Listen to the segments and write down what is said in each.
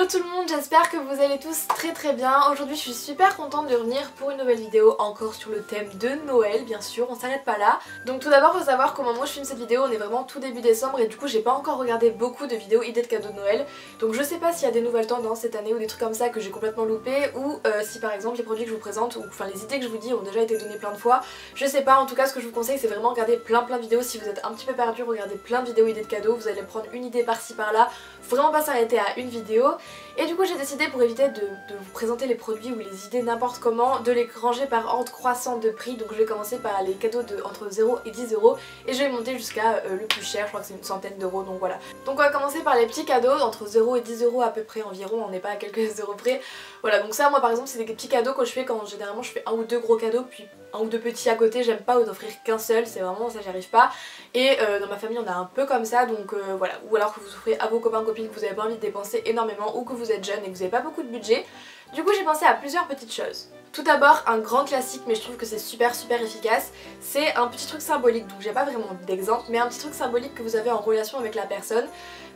Hello tout le monde, j'espère que vous allez tous très bien. Aujourd'hui je suis super contente de revenir pour une nouvelle vidéo encore sur le thème de Noël, bien sûr, on s'arrête pas là. Donc tout d'abord faut savoir qu'au moment où je filme cette vidéo on est vraiment tout début décembre et du coup j'ai pas encore regardé beaucoup de vidéos idées de cadeaux de Noël. Donc je sais pas s'il y a des nouvelles tendances cette année ou des trucs comme ça que j'ai complètement loupé, ou si par exemple les produits que je vous présente, ou enfin les idées que je vous dis ont déjà été données plein de fois. Je sais pas, en tout cas ce que je vous conseille c'est vraiment regarder plein de vidéos. Si vous êtes un petit peu perdu, regardez plein de vidéos idées de cadeaux, vous allez prendre une idée par-ci par-là, faut vraiment pas s'arrêter à une vidéo. Et du coup j'ai décidé, pour éviter de vous présenter les produits ou les idées n'importe comment, de les ranger par ordre croissant de prix. Donc je vais commencer par les cadeaux de entre 0 et 10 euros et je vais monter jusqu'à le plus cher, je crois que c'est une centaine d'euros, donc voilà. Donc on va commencer par les petits cadeaux, entre 0 et 10 euros à peu près environ, on n'est pas à quelques euros près. Voilà, donc ça moi par exemple c'est des petits cadeaux que je fais quand généralement je fais un ou deux gros cadeaux puis un ou deux petits à côté. J'aime pas offrir qu'un seul, c'est vraiment ça, j'y arrive pas. Et dans ma famille on a un peu comme ça, donc voilà. Ou alors que vous offrez à vos copains copines que vous avez pas envie de dépenser énormément, ou que vous êtes jeune et que vous avez pas beaucoup de budget. Du coup j'ai pensé à plusieurs petites choses. Tout d'abord, un grand classique, mais je trouve que c'est super efficace, c'est un petit truc symbolique. Donc j'ai pas vraiment d'exemple, mais un petit truc symbolique que vous avez en relation avec la personne.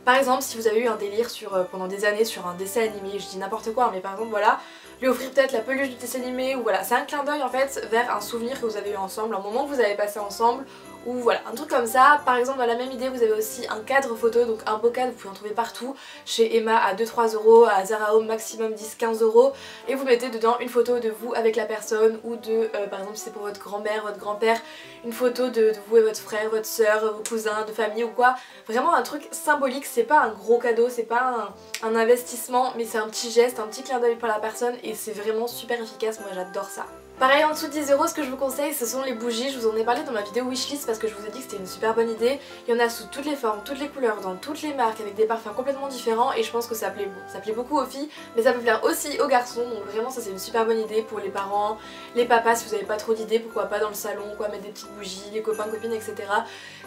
Par exemple, si vous avez eu un délire pendant des années sur un dessin animé, je dis n'importe quoi, mais par exemple voilà, lui offrir peut-être la peluche du dessin animé, ou voilà, c'est un clin d'œil en fait vers un souvenir que vous avez eu ensemble, un moment que vous avez passé ensemble, ou voilà, un truc comme ça. Par exemple dans la même idée vous avez aussi un cadre photo, donc un beau cadre vous pouvez en trouver partout, chez Emma à 2-3 euros, à Zara Home maximum 10-15 euros, et vous mettez dedans une photo de vous avec la personne, ou de, par exemple si c'est pour votre grand-mère, votre grand-père, une photo de vous et votre frère, votre soeur, vos cousins, de famille ou quoi. Vraiment un truc symbolique, c'est pas un gros cadeau, c'est pas un investissement, mais c'est un petit geste, un petit clin d'œil pour la personne, et c'est vraiment super efficace, moi j'adore ça. Pareil, en dessous de 10 euros, ce que je vous conseille ce sont les bougies. Je vous en ai parlé dans ma vidéo wishlist parce que je vous ai dit que c'était une super bonne idée. Il y en a sous toutes les formes, toutes les couleurs, dans toutes les marques, avec des parfums complètement différents, et je pense que ça plaît beaucoup aux filles, mais ça peut plaire aussi aux garçons. Donc vraiment ça c'est une super bonne idée pour les parents, les papas. Si vous n'avez pas trop d'idées, pourquoi pas dans le salon, quoi, mettre des petites bougies, les copains, copines, etc.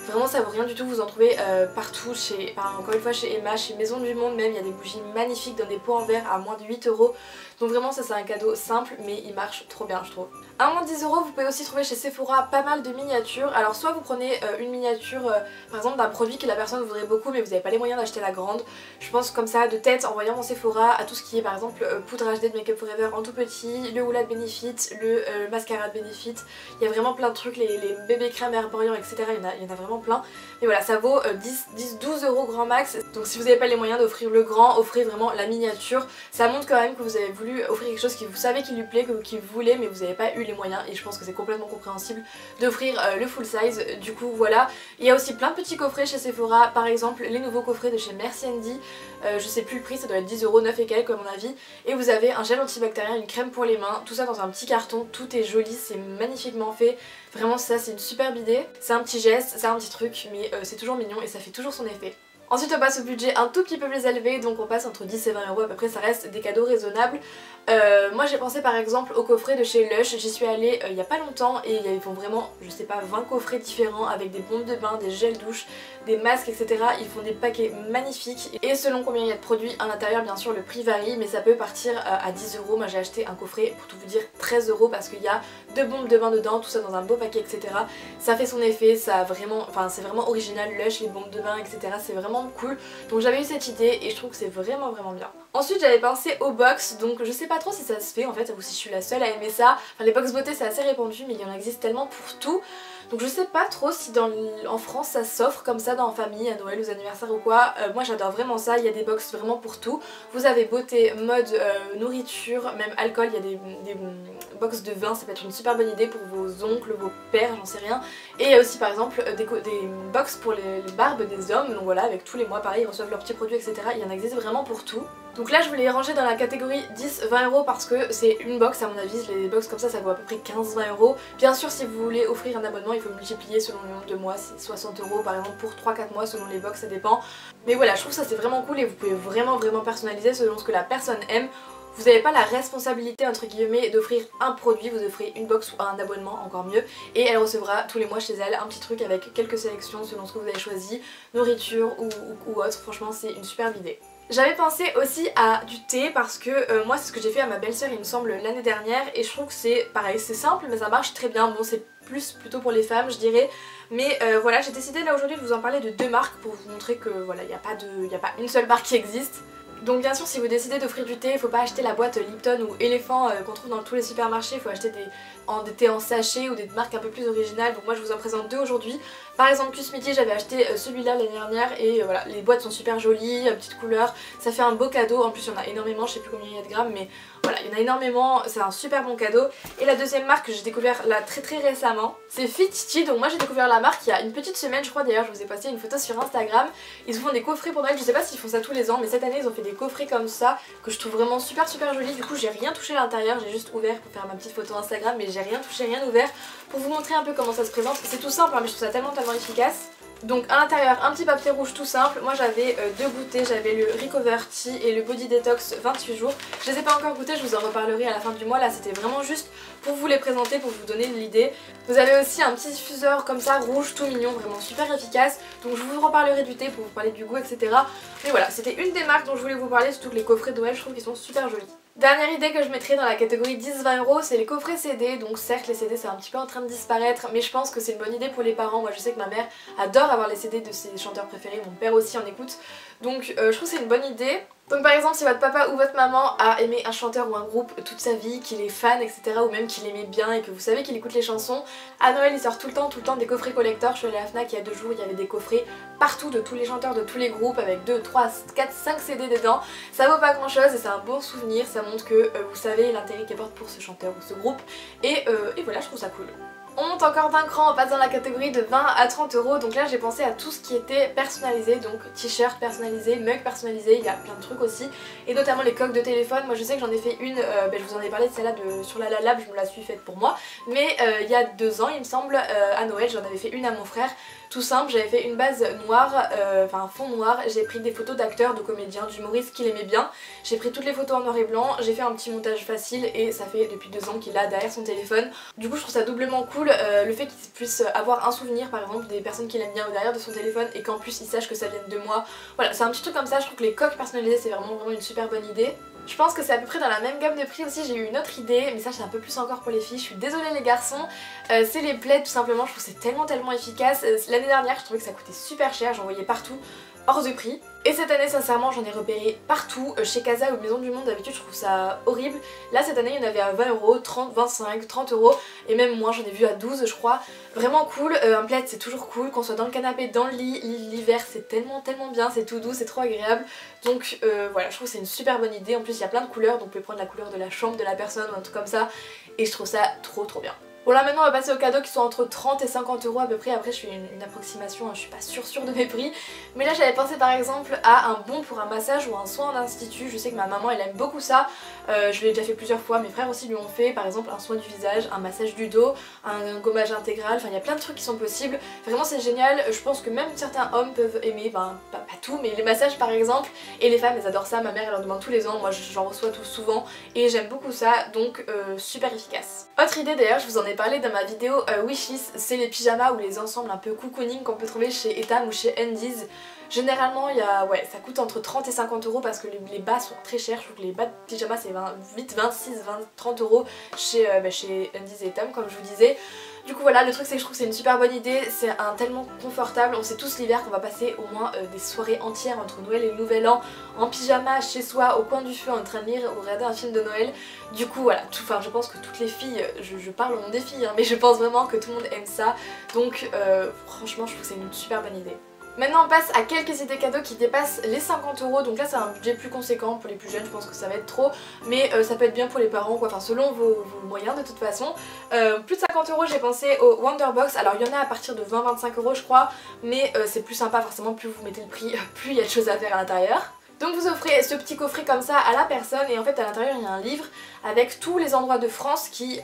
Vraiment ça vaut rien du tout, vous en trouvez partout, encore une fois chez Emma, chez Maison du Monde même, il y a des bougies magnifiques dans des pots en verre à moins de 8 euros. Donc vraiment ça c'est un cadeau simple, mais il marche trop bien je trouve. À moins de 10 euros, vous pouvez aussi trouver chez Sephora pas mal de miniatures. Alors soit vous prenez une miniature par exemple d'un produit que la personne voudrait beaucoup mais vous n'avez pas les moyens d'acheter la grande. Je pense comme ça de tête en voyant mon Sephora à tout ce qui est par exemple poudre HD de Make Up For Ever en tout petit, le Hoola de Benefit, le mascara de Benefit. Il y a vraiment plein de trucs, les bébés crèmes Herborian, etc. Il y en a vraiment plein. Mais voilà, ça vaut 10-12 euros grand max. Donc si vous n'avez pas les moyens d'offrir le grand, offrez vraiment la miniature. Ça montre quand même que vous avez voulu offrir quelque chose qui vous savez qui lui plaît, qui vous voulez, mais vous n'avez pas eu les moyens, et je pense que c'est complètement compréhensible d'offrir le full size. Du coup voilà, il y a aussi plein de petits coffrets chez Sephora, par exemple les nouveaux coffrets de chez Merci Andy, je sais plus le prix, ça doit être 10 euros, 9 et quelques à mon avis, et vous avez un gel antibactérien, une crème pour les mains, tout ça dans un petit carton, tout est joli, c'est magnifiquement fait, vraiment ça c'est une superbe idée, c'est un petit geste, c'est un petit truc, mais c'est toujours mignon et ça fait toujours son effet. Ensuite on passe au budget un tout petit peu plus élevé, donc on passe entre 10 et 20 euros à peu près, ça reste des cadeaux raisonnables. Moi j'ai pensé par exemple au coffret de chez Lush, j'y suis allée il y a pas longtemps et ils font vraiment, je sais pas, 20 coffrets différents avec des bombes de bain, des gels douche, des masques, etc. Ils font des paquets magnifiques et selon combien il y a de produits à l'intérieur bien sûr le prix varie, mais ça peut partir à 10 euros. Moi j'ai acheté un coffret pour tout vous dire 13 euros parce qu'il y a 2 bombes de bain dedans, tout ça dans un beau paquet, etc. Ça fait son effet, ça a vraiment, enfin c'est vraiment original Lush, les bombes de bain, etc. C'est vraiment cool, donc j'avais eu cette idée et je trouve que c'est vraiment bien. Ensuite j'avais pensé aux box, donc je sais pas trop si ça se fait en fait ou si je suis la seule à aimer ça. Enfin les box beauté c'est assez répandu mais il y en existe tellement pour tout. Donc je sais pas trop si en France ça s'offre comme ça dans la famille, à Noël, aux anniversaires ou quoi. Moi j'adore vraiment ça, il y a des box vraiment pour tout. Vous avez beauté, mode, nourriture, même alcool, il y a des box de vin, ça peut être une super bonne idée pour vos oncles, vos pères, j'en sais rien. Et il y a aussi par exemple des box pour les barbes des hommes, donc voilà, avec tous les mois pareil, ils reçoivent leurs petits produits, etc. Il y en existe vraiment pour tout. Donc là je voulais les ranger dans la catégorie 10-20 euros parce que c'est une box à mon avis, les box comme ça vaut à peu près 15-20 euros. Bien sûr si vous voulez offrir un abonnement il faut multiplier selon le nombre de mois, c'est 60 euros par exemple pour 3-4 mois selon les box, ça dépend. Mais voilà, je trouve ça c'est vraiment cool et vous pouvez vraiment personnaliser selon ce que la personne aime. Vous n'avez pas la responsabilité entre guillemets d'offrir un produit, vous offrez une box ou un abonnement, encore mieux, et elle recevra tous les mois chez elle un petit truc avec quelques sélections selon ce que vous avez choisi, nourriture ou autre. Franchement c'est une superbe idée. J'avais pensé aussi à du thé parce que moi c'est ce que j'ai fait à ma belle-sœur il me semble l'année dernière, et je trouve que c'est pareil, c'est simple mais ça marche très bien. Bon c'est plutôt pour les femmes je dirais, mais voilà, j'ai décidé là aujourd'hui de vous en parler de deux marques pour vous montrer que voilà, il n'y a pas une seule marque qui existe. Donc bien sûr si vous décidez d'offrir du thé, il faut pas acheter la boîte Lipton ou Elephant qu'on trouve dans tous les supermarchés, il faut acheter des thés en sachet ou des marques un peu plus originales. Donc moi je vous en présente deux aujourd'hui. Par exemple Cuisse Midi, j'avais acheté celui-là l'année dernière et voilà, les boîtes sont super jolies, petites couleurs, ça fait un beau cadeau. En plus il y en a énormément, je sais plus combien il y a de grammes mais voilà, il y en a énormément, c'est un super bon cadeau. Et la deuxième marque que j'ai découvert là très récemment, c'est Fititi. Donc moi j'ai découvert la marque il y a une petite semaine je crois, d'ailleurs je vous ai posté une photo sur Instagram. Ils font des coffrets pour Noël, je sais pas s'ils font ça tous les ans mais cette année ils ont fait des coffrets comme ça que je trouve vraiment super jolis. Du coup j'ai rien touché à l'intérieur, j'ai juste ouvert pour faire ma petite photo Instagram mais j'ai rien touché, rien ouvert pour vous montrer un peu comment ça se présente. C'est tout simple hein, mais je trouve ça tellement efficace. Donc à l'intérieur un petit papier rouge tout simple. Moi j'avais deux goûters, j'avais le Recover Tea et le Body Detox 28 jours. Je les ai pas encore goûtés, je vous en reparlerai à la fin du mois. Là c'était vraiment juste pour vous les présenter, pour vous donner l'idée. Vous avez aussi un petit diffuseur comme ça rouge tout mignon, vraiment super efficace. Donc je vous reparlerai du thé pour vous parler du goût etc. Mais voilà, c'était une des marques dont je voulais vous parler, surtout que les coffrets de Noël je trouve qu'ils sont super jolis. Dernière idée que je mettrai dans la catégorie 10-20 €, c'est les coffrets CD. Donc certes les CD c'est un petit peu en train de disparaître mais je pense que c'est une bonne idée pour les parents. Moi je sais que ma mère adore avoir les CD de ses chanteurs préférés, mon père aussi en écoute. Donc je trouve que c'est une bonne idée. Donc par exemple si votre papa ou votre maman a aimé un chanteur ou un groupe toute sa vie, qu'il est fan etc. ou même qu'il aimait bien et que vous savez qu'il écoute les chansons, à Noël il sort tout le temps des coffrets collector. Je suis allée à la Fnac il y a 2 jours, il y avait des coffrets partout de tous les chanteurs de tous les groupes avec 2, 3, 4, 5 CD dedans. Ça vaut pas grand chose et c'est un bon souvenir, ça montre que vous savez l'intérêt qu'il porte pour ce chanteur ou ce groupe et voilà, je trouve ça cool. On monte encore d'un cran, on passe dans la catégorie de 20 à 30 €. Donc là j'ai pensé à tout ce qui était personnalisé, donc t-shirt personnalisé, mug personnalisé, il y a plein de trucs aussi. Et notamment les coques de téléphone. Moi je sais que j'en ai fait une, je vous en ai parlé de celle-là sur la Lab, je me la suis faite pour moi. Mais il y a 2 ans il me semble, à Noël j'en avais fait une à mon frère. Tout simple, j'avais fait une base noire, enfin un fond noir, j'ai pris des photos d'acteurs, de comédiens, d'humoristes qu'il aimait bien. J'ai pris toutes les photos en noir et blanc, j'ai fait un petit montage facile et ça fait depuis 2 ans qu'il a derrière son téléphone. Du coup je trouve ça doublement cool, le fait qu'il puisse avoir un souvenir par exemple des personnes qu'il aime bien au derrière de son téléphone et qu'en plus il sache que ça vienne de moi. Voilà, c'est un petit truc comme ça, je trouve que les coques personnalisées c'est vraiment une super bonne idée. Je pense que c'est à peu près dans la même gamme de prix aussi. J'ai eu une autre idée, mais ça c'est un peu plus encore pour les filles, je suis désolée les garçons. C'est les plaids tout simplement, je trouve que c'est tellement efficace. L'année dernière je trouvais que ça coûtait super cher, j'en voyais partout hors de prix. Et cette année sincèrement j'en ai repéré partout, chez Casa ou Maison du Monde d'habitude je trouve ça horrible. Là cette année il y en avait à 20 €, 30, 25, 30 € et même moins, j'en ai vu à 12 je crois. Vraiment cool, un plaid c'est toujours cool, qu'on soit dans le canapé, dans le lit, l'hiver c'est tellement bien, c'est tout doux, c'est trop agréable. Donc voilà, je trouve que c'est une super bonne idée, en plus il y a plein de couleurs donc vous pouvez prendre la couleur de la chambre de la personne ou un truc comme ça et je trouve ça trop bien. Bon là maintenant on va passer aux cadeaux qui sont entre 30 et 50 € à peu près, après je fais une approximation, je suis pas sûre de mes prix. Mais là j'avais pensé par exemple à un bon pour un massage ou un soin en institut, je sais que ma maman elle aime beaucoup ça, je l'ai déjà fait plusieurs fois, mes frères aussi lui ont fait, par exemple un soin du visage, un massage du dos, un gommage intégral, enfin il y a plein de trucs qui sont possibles, vraiment c'est génial, je pense que même certains hommes peuvent aimer, pas tout, mais les massages par exemple, et les femmes elles adorent ça, ma mère elle en demande tous les ans, moi j'en reçois tout souvent et j'aime beaucoup ça, donc super efficace. Autre idée d'ailleurs, je vous en ai parlé dans ma vidéo wishlist, c'est les pyjamas ou les ensembles un peu cocooning qu'on peut trouver chez Etam ou chez Undies. Généralement ça coûte entre 30 et 50 € parce que les bas sont très chers, je trouve que les bas de pyjama c'est vite 26, 20, 30 € chez Undies et Etam comme je vous disais. Du coup voilà, le truc c'est que je trouve que c'est une super bonne idée, c'est tellement confortable, on sait tous l'hiver qu'on va passer au moins des soirées entières entre Noël et le Nouvel An en pyjama chez soi, au coin du feu en train de lire ou regarder un film de Noël. Du coup voilà, je pense que toutes les filles, je parle au nom des filles mais je pense vraiment que tout le monde aime ça, donc franchement je trouve que c'est une super bonne idée. Maintenant on passe à quelques idées cadeaux qui dépassent les 50 €, donc là c'est un budget plus conséquent pour les plus jeunes, je pense que ça va être trop, mais ça peut être bien pour les parents quoi, enfin selon vos moyens de toute façon. Plus de 50 € j'ai pensé au Wonderbox, alors il y en a à partir de 20-25 € je crois, mais c'est plus sympa forcément, plus vous mettez le prix, plus il y a de choses à faire à l'intérieur. Donc vous offrez ce petit coffret comme ça à la personne et en fait à l'intérieur il y a un livre avec tous les endroits de France qui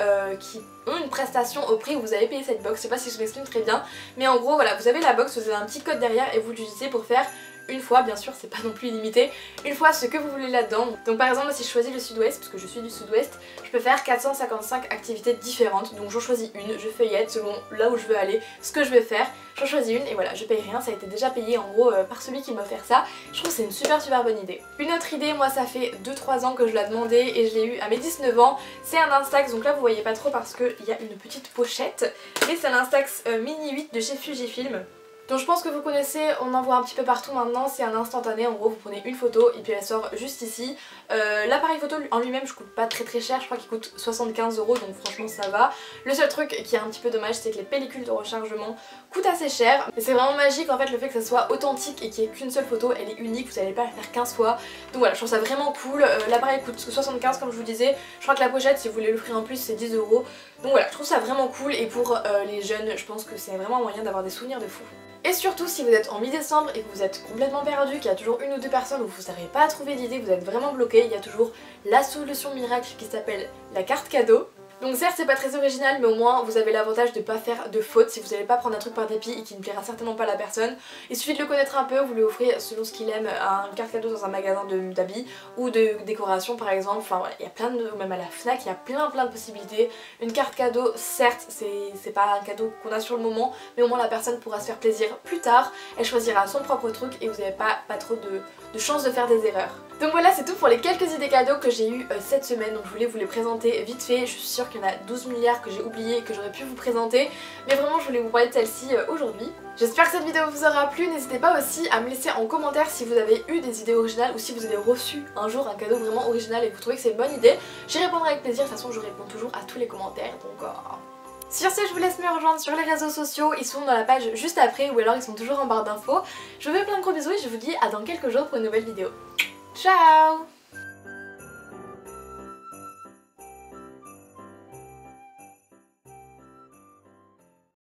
ont une prestation au prix où vous avez payé cette box. Je sais pas si je m'exprime très bien mais en gros voilà, vous avez la box, vous avez un petit code derrière et vous l'utilisez pour faire une fois, bien sûr c'est pas non plus illimité, une fois ce que vous voulez là-dedans. Donc par exemple si je choisis le sud-ouest, parce que je suis du sud-ouest, je peux faire 455 activités différentes, donc j'en choisis une, je feuillette selon là où je veux aller, ce que je veux faire, j'en choisis une et voilà, je paye rien, ça a été déjà payé en gros par celui qui m'a offert ça. Je trouve que c'est une super bonne idée. Une autre idée, moi ça fait 2-3 ans que je l'ai demandé et je l'ai eu à mes 19 ans, c'est un Instax, donc là vous voyez pas trop parce qu'il y a une petite pochette, mais c'est un Instax Mini 8 de chez Fujifilm. Donc je pense que vous connaissez, on en voit un petit peu partout maintenant, c'est un instantané, en gros vous prenez une photo et puis elle sort juste ici. L'appareil photo en lui-même je coûte pas très cher, je crois qu'il coûte 75 € donc franchement ça va. Le seul truc qui est un petit peu dommage c'est que les pellicules de rechargement coûtent assez cher. Mais c'est vraiment magique en fait le fait que ça soit authentique et qu'il n'y ait qu'une seule photo, elle est unique, vous n'allez pas la faire 15 fois. Donc voilà, je trouve ça vraiment cool. L'appareil coûte 75 comme je vous disais, je crois que la pochette si vous voulez l'offrir en plus c'est 10 €. Donc voilà, je trouve ça vraiment cool et pour les jeunes je pense que c'est vraiment un moyen d'avoir des souvenirs de fou. Et surtout si vous êtes en mi-décembre et que vous êtes complètement perdu, qu'il y a toujours une ou deux personnes où vous n'arrivez pas à trouver d'idée, vous êtes vraiment bloqué, il y a toujours la solution miracle qui s'appelle la carte cadeau. Donc certes c'est pas très original mais au moins vous avez l'avantage de pas faire de faute si vous n'allez pas prendre un truc par dépit et qui ne plaira certainement pas à la personne. Il suffit de le connaître un peu, vous lui offrez selon ce qu'il aime une carte cadeau dans un magasin d'habits ou de décoration par exemple, enfin voilà, il y a plein de, ou même à la FNAC, il y a plein de possibilités. Une carte cadeau certes c'est pas un cadeau qu'on a sur le moment mais au moins la personne pourra se faire plaisir plus tard, elle choisira son propre truc et vous n'avez pas trop de chances de faire des erreurs. Donc voilà c'est tout pour les quelques idées cadeaux que j'ai eu cette semaine, donc je voulais vous les présenter vite fait, je suis sûre qu'il y en a 12 milliards que j'ai oublié et que j'aurais pu vous présenter, mais vraiment je voulais vous parler de celle-ci aujourd'hui. J'espère que cette vidéo vous aura plu, n'hésitez pas aussi à me laisser en commentaire si vous avez eu des idées originales ou si vous avez reçu un jour un cadeau vraiment original et que vous trouvez que c'est une bonne idée, j'y répondrai avec plaisir, de toute façon je réponds toujours à tous les commentaires, donc Sur ce, je vous laisse me rejoindre sur les réseaux sociaux, ils sont dans la page juste après ou alors ils sont toujours en barre d'infos. Je vous fais plein de gros bisous et je vous dis à dans quelques jours pour une nouvelle vidéo. Ciao!